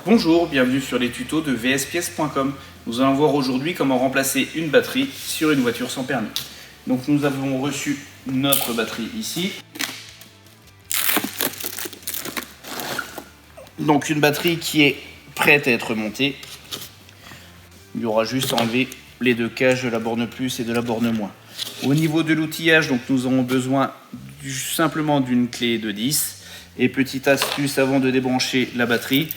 Bonjour, bienvenue sur les tutos de vspièces.com. Nous allons voir aujourd'hui comment remplacer une batterie sur une voiture sans permis. Donc nous avons reçu notre batterie ici. Donc une batterie qui est prête à être montée. Il y aura juste à enlever les deux cages de la borne plus et de la borne moins. Au niveau de l'outillage, donc nous aurons besoin simplement d'une clé de 10. Et petite astuce avant de débrancher la batterie,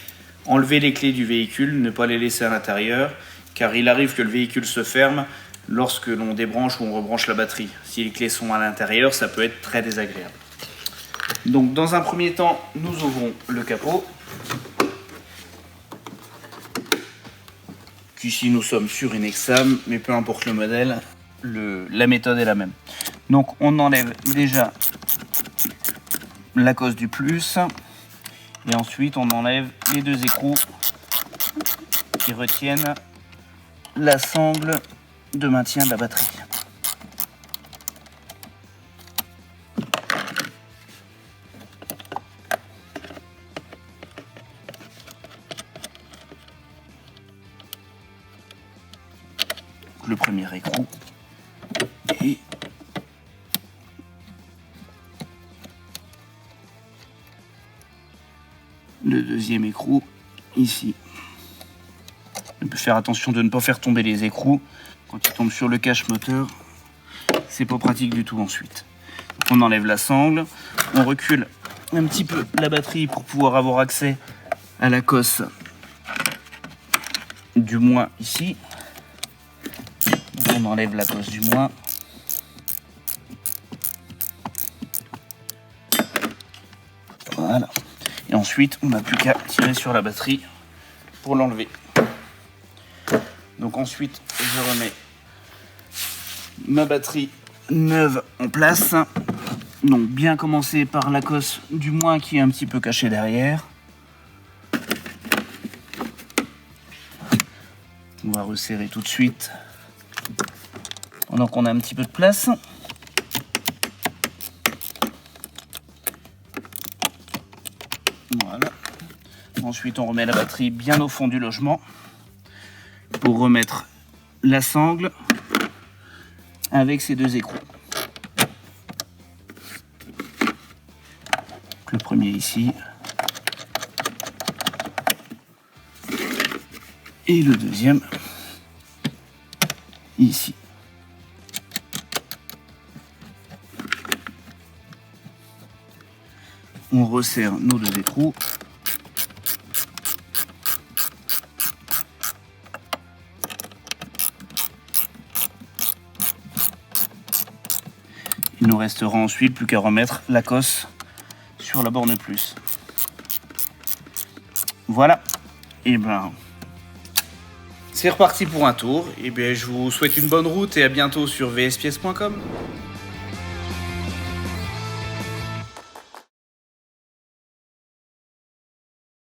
enlever les clés du véhicule, ne pas les laisser à l'intérieur, car il arrive que le véhicule se ferme lorsque l'on débranche ou on rebranche la batterie. Si les clés sont à l'intérieur, ça peut être très désagréable. Donc dans un premier temps, nous ouvrons le capot. Ici nous sommes sur une Exam, mais peu importe le modèle, la méthode est la même. Donc on enlève déjà la cosse du plus. Et ensuite, on enlève les deux écrous qui retiennent la sangle de maintien de la batterie. Le premier écrou et le deuxième écrou ici. On peut faire attention de ne pas faire tomber les écrous. Quand ils tombent sur le cache moteur, c'est pas pratique du tout ensuite. On enlève la sangle, on recule un petit peu la batterie pour pouvoir avoir accès à la cosse du moins ici. On enlève la cosse du moins. Voilà. Et ensuite, on n'a plus qu'à tirer sur la batterie pour l'enlever. Donc ensuite, je remets ma batterie neuve en place. Donc bien commencer par la cosse du moins qui est un petit peu cachée derrière. On va resserrer tout de suite pendant qu'on a un petit peu de place. Voilà. Ensuite, on remet la batterie bien au fond du logement pour remettre la sangle avec ces deux écrous. Le premier ici et le deuxième ici. On resserre nos deux écrous. Il nous restera ensuite plus qu'à remettre la cosse sur la borne plus. Voilà. Et ben, c'est reparti pour un tour. Et bien, je vous souhaite une bonne route et à bientôt sur vspièces.com.